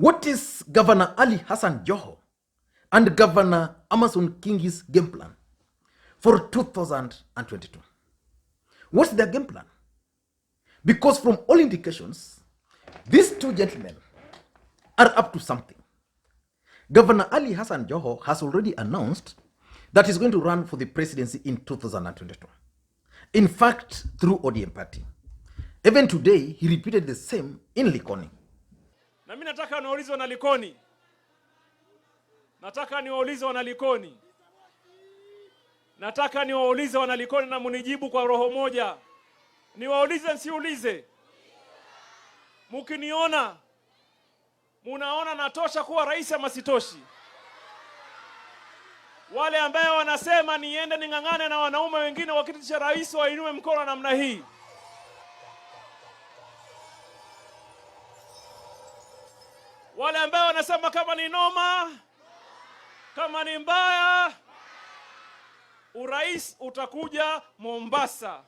What is Governor Ali Hassan Joho and Governor Amason Kingi's game plan for 2022? What's their game plan? Because from all indications, these two gentlemen are up to something. Governor Ali Hassan Joho has already announced that he's going to run for the presidency in 2022. In fact, through ODM party. Even today, he repeated the same in Likoni. Na mimi nataka niwaulize wana Likoni. Nataka niwaulize wana Likoni. Nataka niwaulize wana Likoni na munijibu kwa roho moja. Niwaulize nsiulize. Mukiniona, munaona natosha kuwa rais ama sitoshi? Wale ambao wanasema niende ning'ang'ane na wanaume wengine wa kiti cha rais wainue mkono namna hii. Wale ambao wanasema kama ni noma, kama ni mbaya, urais utakuja Mombasa.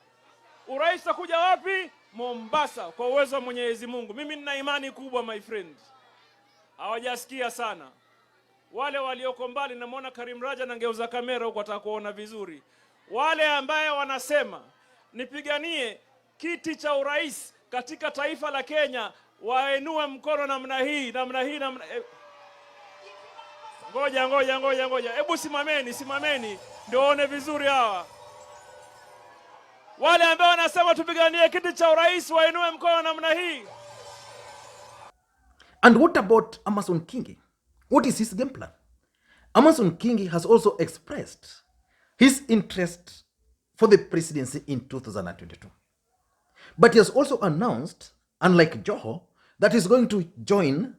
Urais utakuja wapi? Mombasa, kwa uwezo wa Mwenyezi Mungu. Mimi nina imani kubwa, my friend. Hawajasikia sana. Wale walioko mbali, namuona Karim Raja na ngeuza kamera huko atakuona vizuri. Wale ambao wanasema nipiganie kiti cha urais katika taifa la Kenya, wainue mkono namna hii. Ngoja. Hebu simameni ndio waone vizuri hawa. Wale ambao wanasema tupiganie kiti cha urais wainue mkono namna hii. And what about Amason Kingi? What is his game plan? Amason Kingi has also expressed his interest for the presidency in 2022. But he has also announced, unlike Joho, that he's going to join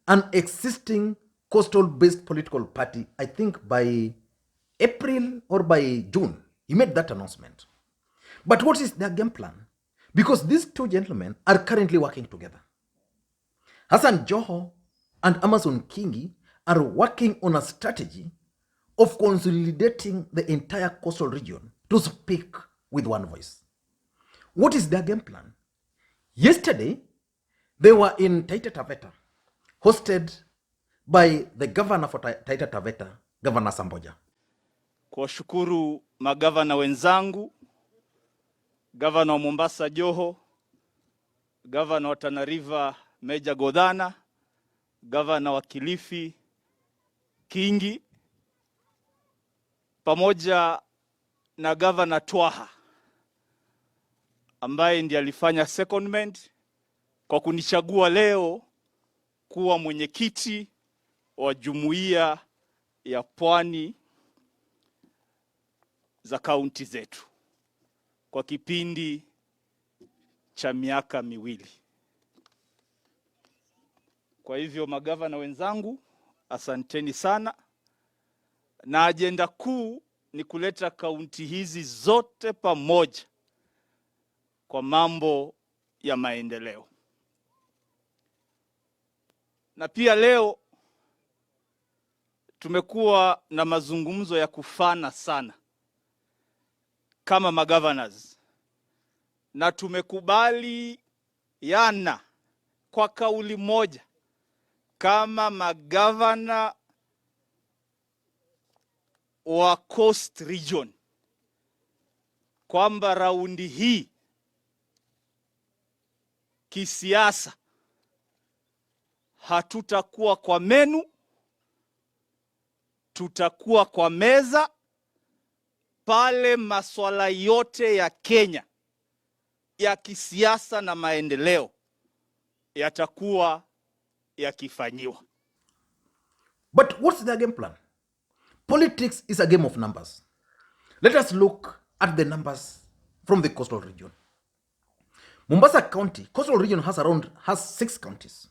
an existing coastal-based political party, I think by April or by June. He made that announcement. But what is their game plan? Because these two gentlemen are currently working together. Hassan Joho and Amason Kingi are working on a strategy of consolidating the entire coastal region to speak with one voice. What is their game plan? Yesterday, they were in Taita-Taveta, hosted by the governor for Taita-Taveta, Governor Samboja. Kuwashukuru magavana wenzangu, Governor wa Mombasa Joho, Governor wa Tana River Dhadho Godhana, Governor wa Kilifi Kingi, pamoja na Governor Twaha ambaye ndiye alifanya secondment kwa kunichagua leo kuwa mwenyekiti wa Jumuiya ya Pwani za kaunti zetu kwa kipindi cha miaka miwili. Kwa hivyo magavana wenzangu, asanteni sana, na ajenda kuu ni kuleta kaunti hizi zote pamoja kwa mambo ya maendeleo. Na pia leo tumekuwa na mazungumzo ya kufana sana kama magovernors, na tumekubali yana kwa kauli moja kama magavana wa Coast Region kwamba raundi hii kisiasa hatutakuwa kwa menu, tutakuwa kwa meza pale masuala yote ya Kenya ya kisiasa na maendeleo yatakuwa yakifanyiwa. But what's their game plan? Politics is a game of numbers. Let us look at the numbers from the coastal region. Mombasa County, coastal region has 6 counties.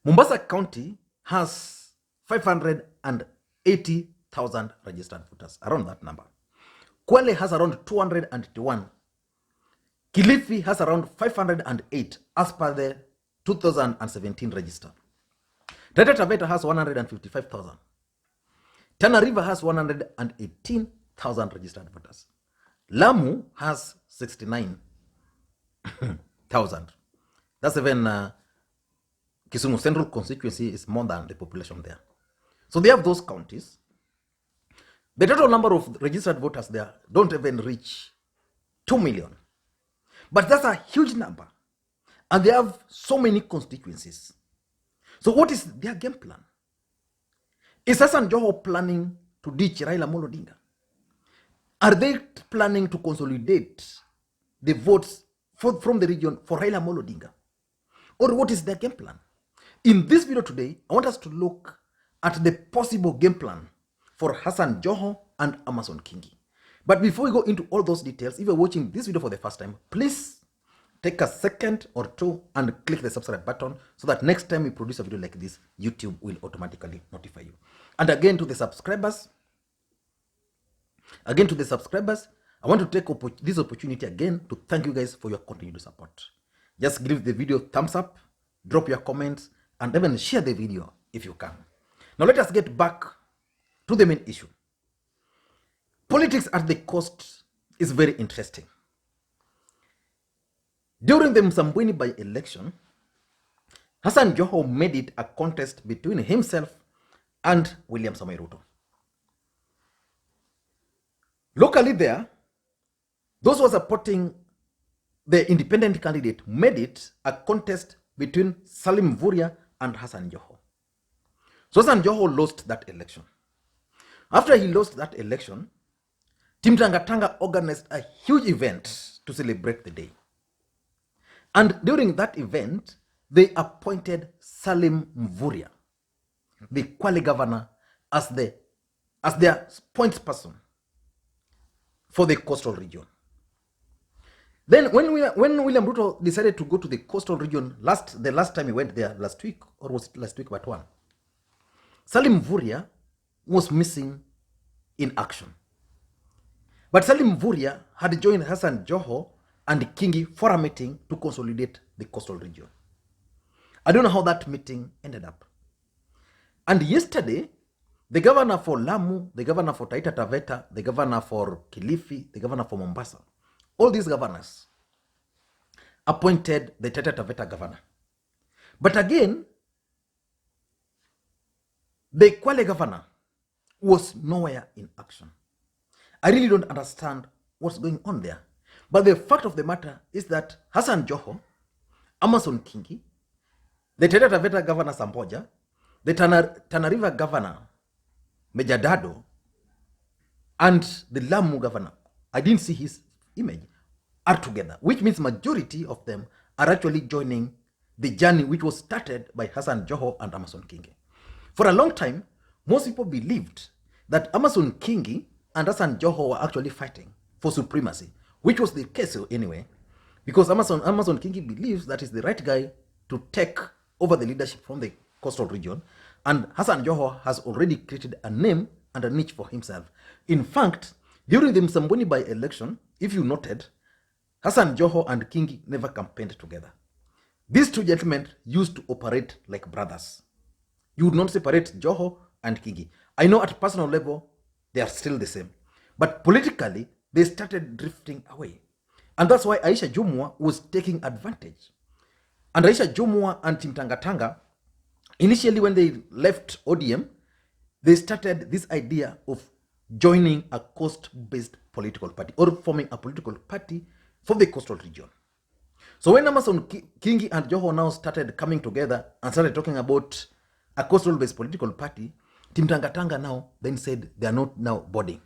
Mombasa County has 580,000 registered voters, around that number. Kwale has around 201. Kilifi has around 508 as per the 2017 register. Taita-Taveta has 155,000. Tana River has 118,000 registered voters. Lamu has 69,000. That's even Kisumu Central constituency is more than the population there. So they have those counties. The total number of registered voters there don't even reach 2 million. But that's a huge number. And they have so many constituencies. So what is their game plan? Is Hassan Joho planning to ditch Raila Odinga? Are they planning to consolidate the votes from the region for Raila Odinga? Or what is their game plan? In this video today, I want us to look at the possible game plan for Hassan Joho and Amason Kingi. But before we go into all those details, if you're watching this video for the first time, please take a second or two and click the subscribe button so that next time we produce a video like this, YouTube will automatically notify you. And again to the subscribers, I want to take this opportunity again to thank you guys for your continued support. Just give the video a thumbs up, drop your comments, and even share the video if you can. Now let us get back to the main issue. Politics at the coast is very interesting. During the Msambweni by-election, Hassan Joho made it a contest between himself and William Ruto. Locally there, those who were supporting the independent candidate made it a contest between Salim Mvurya and Hassan Joho. So Hassan Joho lost that election. After he lost that election, Team Tanga organized a huge event to celebrate the day. And during that event, they appointed Salim Mvurya, the Kwale governor, as their point person for the coastal region. Then when William Ruto decided to go to the coastal region, the last time he went there last week, or was it last week but one, Salim Mvurya was missing in action. But Salim Mvurya had joined Hassan Joho and Kingi for a meeting to consolidate the coastal region. I don't know how that meeting ended up. And yesterday, the governor for Lamu, the governor for Taita-Taveta, the governor for Kilifi, the governor for Mombasa, all these governors appointed the Taita-Taveta governor. But again, the Kwale governor was nowhere in action. I really don't understand what's going on there. But the fact of the matter is that Hassan Joho, Amason Kingi, the Taita-Taveta governor Samboja, the Tana River governor Major Dhadho, and the Lamu governor, I didn't see his image, are together, which means majority of them are actually joining the journey which was started by Hassan Joho and Amason Kingi. For a long time, most people believed that Amason Kingi and Hassan Joho were actually fighting for supremacy, which was the case anyway, because Amason Kingi believes that is the right guy to take over the leadership from the coastal region, and Hassan Joho has already created a name and a niche for himself. In fact, during the Msambweni by-election, if you noted, Hassan Joho and Kingi never campaigned together. These two gentlemen used to operate like brothers. You would not separate Joho and Kingi. I know at personal level, they are still the same. But politically, they started drifting away. And that's why Aisha Jumuiya was taking advantage. And Aisha Jumuiya and Team Tanga, initially when they left ODM, they started this idea of joining a coast-based political party or forming a political party for the coastal region. So when Amason Kingi and Joho now started coming together and started talking about a coastal-based political party, Team Tanga now then said they are not now boarding.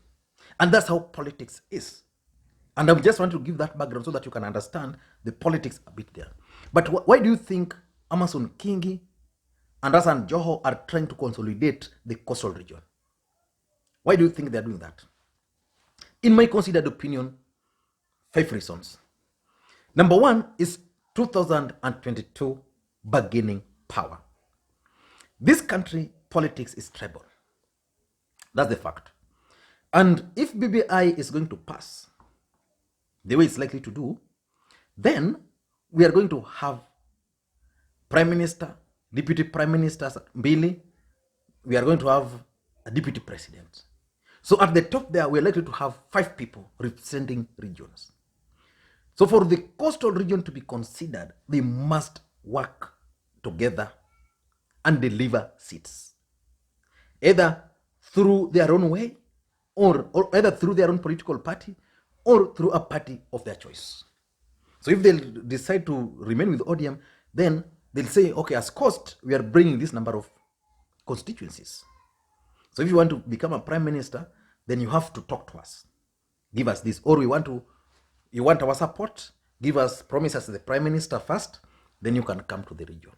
And that's how politics is. And I just want to give that background so that you can understand the politics a bit there. But why do you think Amason Kingi and Hassan Joho are trying to consolidate the coastal region? Why do you think they're doing that? In my considered opinion, 5 reasons. Number 1 is 2022 bargaining power. This country politics is tribal. That's the fact. And if BBI is going to pass the way it's likely to do, then we are going to have Prime Minister, Deputy Prime Minister Billy, we are going to have a Deputy President. So at the top there, we are likely to have 5 people representing regions. So for the coastal region to be considered, they must work together and deliver seats, either through their own way or either through their own political party or through a party of their choice. So if they decide to remain with ODM, then they'll say, okay, as cost, we are bringing this number of constituencies. So if you want to become a prime minister, then you have to talk to us. Give us this. Or you want our support, give us promises as the prime minister first, then you can come to the region.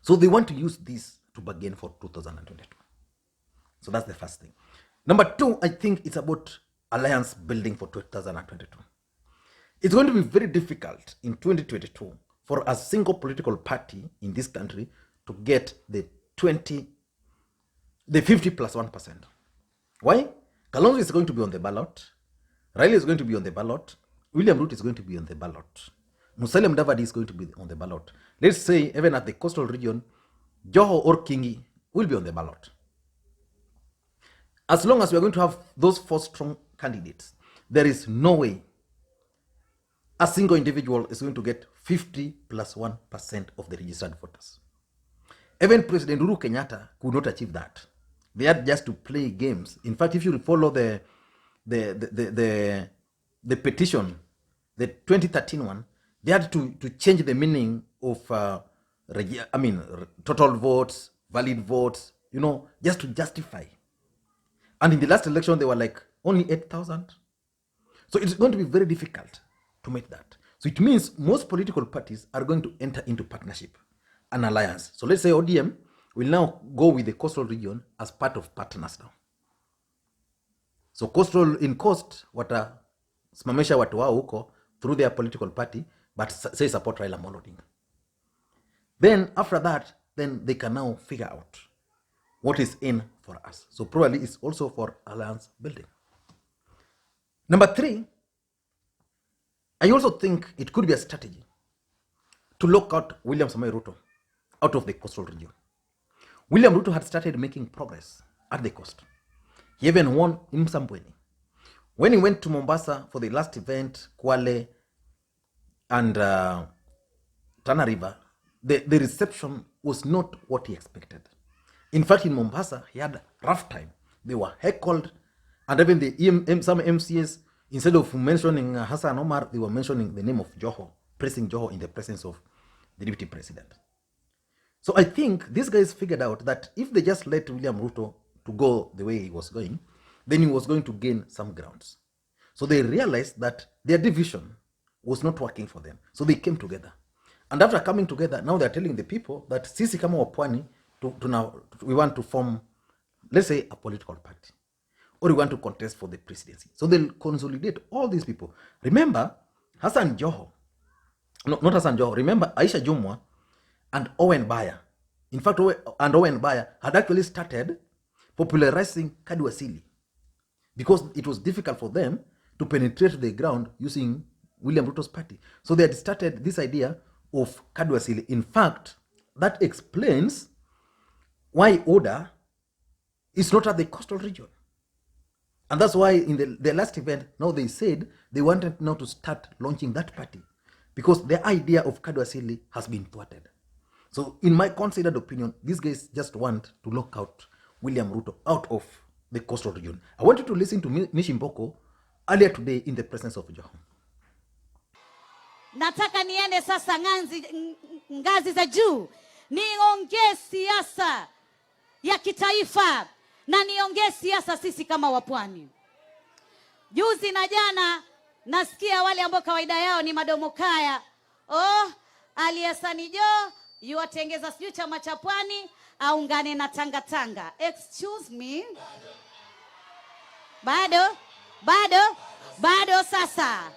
So they want to use this to bargain for 2022. So that's the first thing. Number two, I think it's about alliance building for 2022. It's going to be very difficult in 2022 for a single political party in this country to get the 50 plus 1%. Why? Kalonzo is going to be on the ballot. Raila is going to be on the ballot. William Ruto is going to be on the ballot. Musalia Mudavadi is going to be on the ballot. Let's say even at the coastal region, Joho or Kingi will be on the ballot. As long as we are going to have those 4 strong candidates, there is no way a single individual is going to get 50 plus 1% of the registered voters. Even President Uhuru Kenyatta could not achieve that. They had just to play games. In fact, if you follow the petition, the 2013 one, they had to change the meaning of total votes, valid votes, just to justify. And in the last election, they were like only 8,000. So it's going to be very difficult to make that. So it means most political parties are going to enter into partnership, an alliance. So let's say ODM will now go with the coastal region as part of partners now. So coastal in coast, watasimamisha watu wao huko through their political party, but say support Raila Odinga. Then after that, then they can now figure out what is in for us. So probably it's also for alliance building. Number 3, I also think it could be a strategy to lock out William Samoei Ruto out of the coastal region. William Ruto had started making progress at the coast. He even won in Pwani. When he went to Mombasa for the last event, Kwale and Tana River, the reception was not what he expected. In fact, in Mombasa, he had a rough time. They were heckled, and even some MCAs, instead of mentioning Hassan Omar, they were mentioning the name of Joho, praising Joho in the presence of the Deputy President. So I think these guys figured out that if they just let William Ruto to go the way he was going, then he was going to gain some grounds. So they realized that their division was not working for them. So they came together. And after coming together, now they're telling the people that sisi kama wa Pwani, we want to form, let's say, a political party. Or we want to contest for the presidency. So they'll consolidate all these people. Remember, Hassan Joho, no, not Hassan Joho, remember Aisha Jumwa and Owen Baya. In fact, Owen Baya had actually started popularizing Kadu Asili because it was difficult for them to penetrate the ground using William Ruto's party. So they had started this idea of Kadu Asili. In fact, that explains why Oda is not at the coastal region. And that's why in the last event, now they said they wanted now to start launching that party because the idea of Kadu Asili has been thwarted. So in my considered opinion, these guys just want to lock out William Ruto out of the coastal region. I want you to listen to Mwakishimba earlier today in the presence of Joho. Nataka niende sasa ngazi za juu. Niongee siasa ya kitaifa na niongee siasa sisi kama Wapwani. Juzi na jana nasikia wale ambao kawaida yao ni madomo kaya. Hassan Joho yuatengeza siju chama cha Pwani aungane na Tanga. Excuse me. Bado sasa.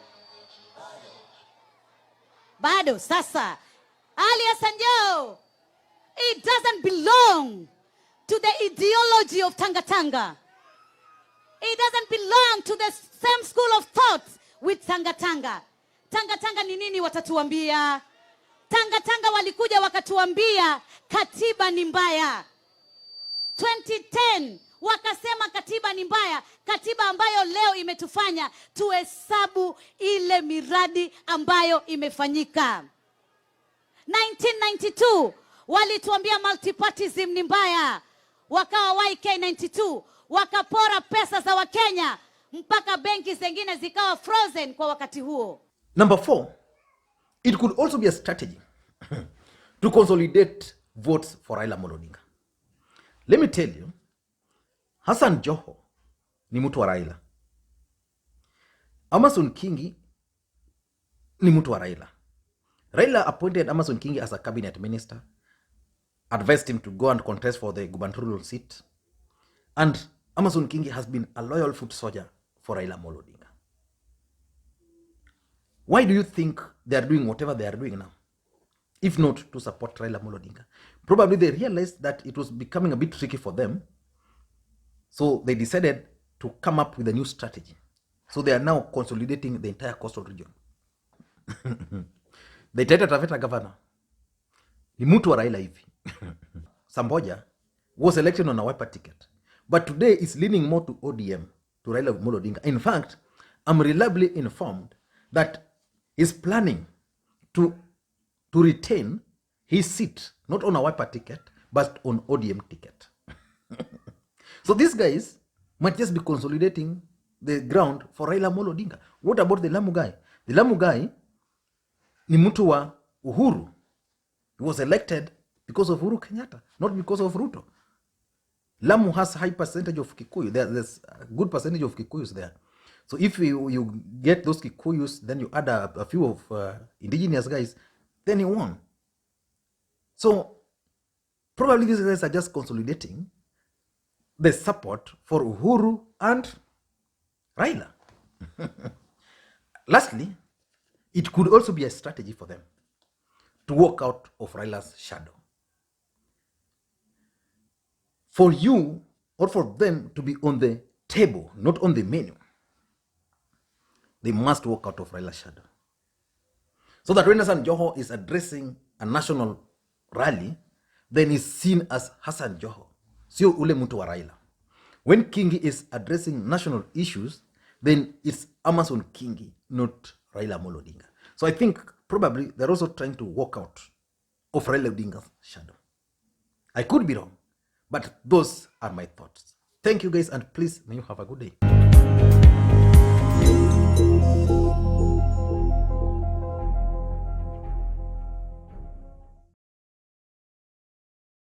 Hassan Joho, it doesn't belong to the ideology of Tanga. It doesn't belong to the same school of thoughts with Tanga. Tanga ni nini watatuambia? Tanga walikuja wakatuambia katiba ni mbaya. 2010 wakasema katiba ni mbaya, katiba ambayo leo imetufanya tuhesabu ile miradi ambayo imefanyika. 1992 walituambia multipartyism ni mbaya, wakawa YK92, wakapora pesa za Wakenya mpaka benki zingine zikawa frozen kwa wakati huo. Number 4, it could also be a strategy to consolidate votes for Raila Odinga. Let me tell you, Hassan Joho ni mtu wa Raila. Amason Kingi ni mtu wa Raila. Raila appointed Amason Kingi as a cabinet minister, advised him to go and contest for the gubernatorial seat, and Amason Kingi has been a loyal foot soldier for Raila Odinga. Why do you think they are doing whatever they are doing now, if not to support Raila Odinga? Probably they realized that it was becoming a bit tricky for them, so they decided to come up with a new strategy. So they are now consolidating the entire coastal region. The Taita-Taveta Governor ni mtu wa Raila hivi. Samboja was elected on a wiper ticket, but today is leaning more to ODM, to Raila Odinga. In fact, I'm reliably informed that he's planning to retain his seat, not on a wiper ticket, but on ODM ticket. So these guys might just be consolidating the ground for Raila Odinga. What about the Lamu guy? The Lamu guy ni mtu wa Uhuru. He was elected because of Uhuru Kenyatta, not because of Ruto. Lamu has a high percentage of Kikuyu. There's a good percentage of Kikuyus there. So if you get those Kikuyus, then you add a few of indigenous guys, then you won. So probably these guys are just consolidating the support for Uhuru and Raila. Lastly, it could also be a strategy for them to walk out of Raila's shadow. For you or for them to be on the table, not on the menu, they must walk out of Raila's shadow. So that when Hassan Joho is addressing a national rally, then he's seen as Hassan Joho, sio ule mtu wa Raila. When Kingi is addressing national issues, then it's Amason Kingi, not Raila Odinga. So I think probably they're also trying to walk out of Raila Odinga's shadow. I could be wrong, but those are my thoughts. Thank you guys, and please may you have a good day.